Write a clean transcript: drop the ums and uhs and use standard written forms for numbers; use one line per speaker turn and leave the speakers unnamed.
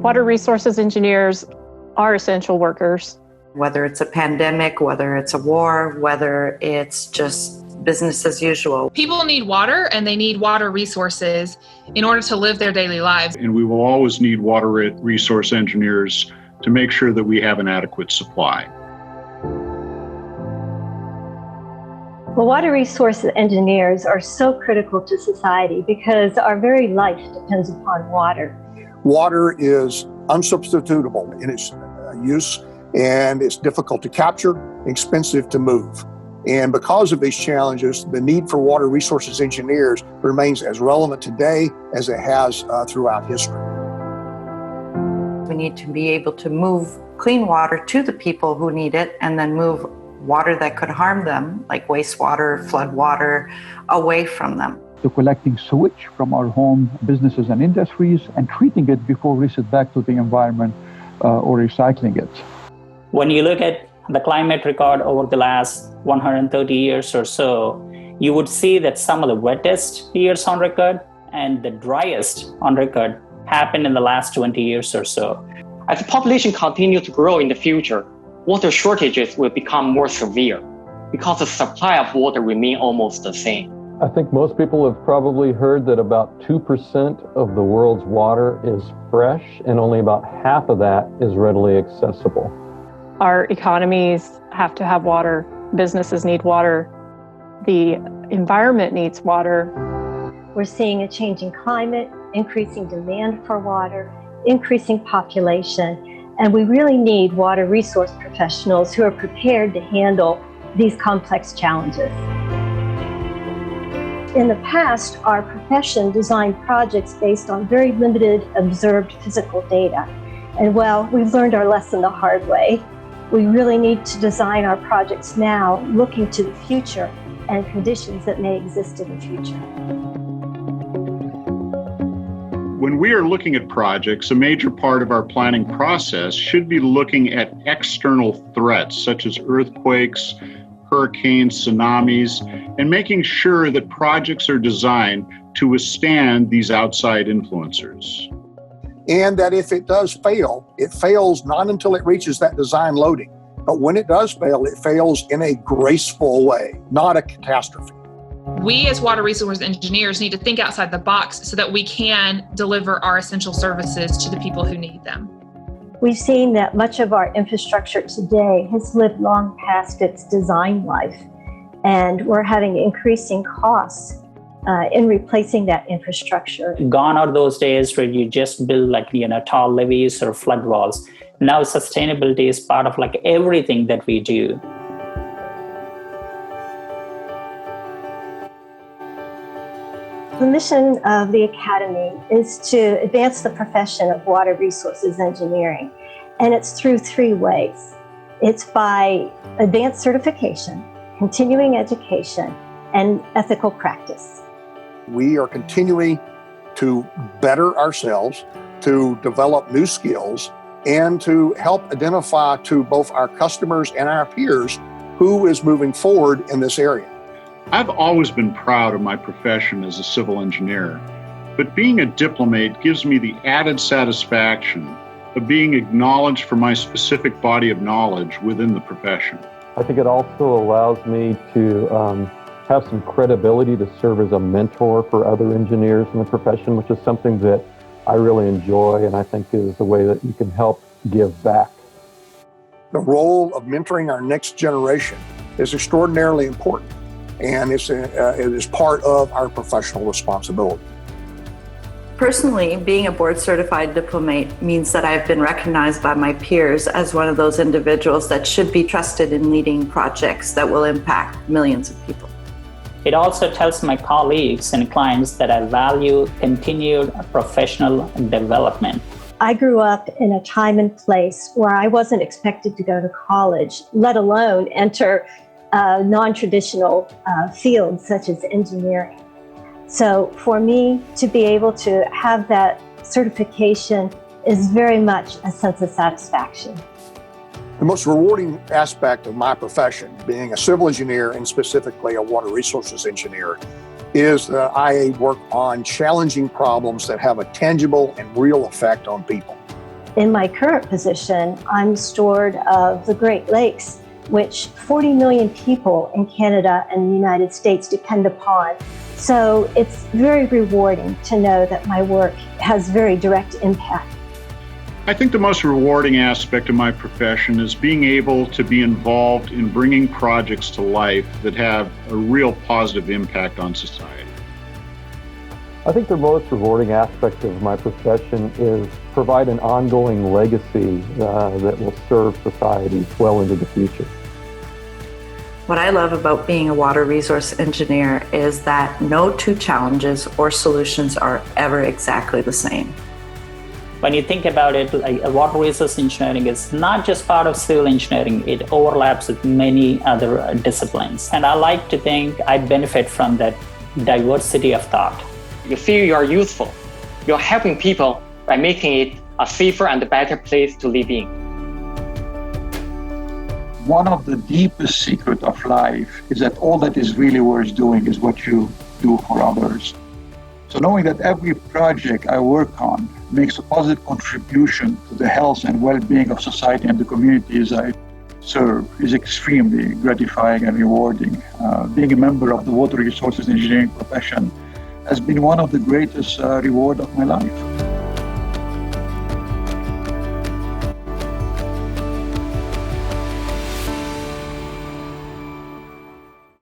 Water resources engineers are essential workers.
Whether it's a pandemic, whether it's a war, whether it's just business as usual.
People need water, and they need water resources in order to live their daily lives.
And we will always need water resource engineers to make sure that we have an adequate supply.
Well, water resource engineers are so critical to society because our very life depends upon water.
Water is unsubstitutable in its use, and it's difficult to capture, expensive to move. And because of these challenges, the need for water resources engineers remains as relevant today as it has throughout history.
We need to be able to move clean water to the people who need it, and then move water that could harm them, like wastewater, flood water, away from them.
To collecting sewage from our home, businesses and industries and treating it before we send it back to the environment or recycling it.
When you look at the climate record over the last 130 years or so, you would see that some of the wettest years on record and the driest on record happened in the last 20 years or so.
As the population continues to grow in the future, water shortages will become more severe because the supply of water remains almost the same.
I think most people have probably heard that about 2% of the world's water is fresh, and only about half of that is readily accessible.
Our economies have to have water. Businesses need water. The environment needs water.
We're seeing a changing climate, increasing demand for water, increasing population, and we really need water resource professionals who are prepared to handle these complex challenges. In the past, our profession designed projects based on very limited observed physical data. And well, we've learned our lesson the hard way. We really need to design our projects now, looking to the future and conditions that may exist in the future.
When we are looking at projects, a major part of our planning process should be looking at external threats such as earthquakes, hurricanes, tsunamis, and making sure that projects are designed to withstand these outside influencers.
And that if it does fail, it fails not until it reaches that design loading. But when it does fail, it fails in a graceful way, not a catastrophe.
We as water resource engineers need to think outside the box so that we can deliver our essential services to the people who need them.
We've seen that much of our infrastructure today has lived long past its design life, and we're having increasing costs in replacing that infrastructure.
Gone are those days where you just build tall levees or flood walls. Now sustainability is part of everything that we do.
The mission of the Academy is to advance the profession of water resources engineering, and it's through three ways. It's by advanced certification, continuing education, and ethical practice.
We are continuing to better ourselves, to develop new skills, and to help identify to both our customers and our peers who is moving forward in this area.
I've always been proud of my profession as a civil engineer, but being a diplomat gives me the added satisfaction of being acknowledged for my specific body of knowledge within the profession.
I think it also allows me to have some credibility to serve as a mentor for other engineers in the profession, which is something that I really enjoy and I think is a way that you can help give back.
The role of mentoring our next generation is extraordinarily important, and it is part of our professional responsibility.
Personally, being a board-certified diplomat means that I've been recognized by my peers as one of those individuals that should be trusted in leading projects that will impact millions of people.
It also tells my colleagues and clients that I value continued professional development.
I grew up in a time and place where I wasn't expected to go to college, let alone enter non-traditional fields such as engineering. So for me to be able to have that certification is very much a sense of satisfaction.
The most rewarding aspect of my profession, being a civil engineer and specifically a water resources engineer, is that I work on challenging problems that have a tangible and real effect on people.
In my current position, I'm steward of the Great Lakes, which 40 million people in Canada and the United States depend upon. So it's very rewarding to know that my work has very direct impact.
I think the most rewarding aspect of my profession is being able to be involved in bringing projects to life that have a real positive impact on society.
I think the most rewarding aspect of my profession is provide an ongoing legacy that will serve society well into the future.
What I love about being a water resource engineer is that no two challenges or solutions are ever exactly the same.
When you think about it, like water resource engineering is not just part of civil engineering, it overlaps with many other disciplines. And I like to think I benefit from that diversity of thought.
You feel you are useful. You're helping people by making it a safer and a better place to live in.
One of the deepest secrets of life is that all that is really worth doing is what you do for others. So knowing that every project I work on makes a positive contribution to the health and well-being of society and the communities I serve is extremely gratifying and rewarding. Being a member of the water resources engineering profession has been one of the greatest rewards of my life.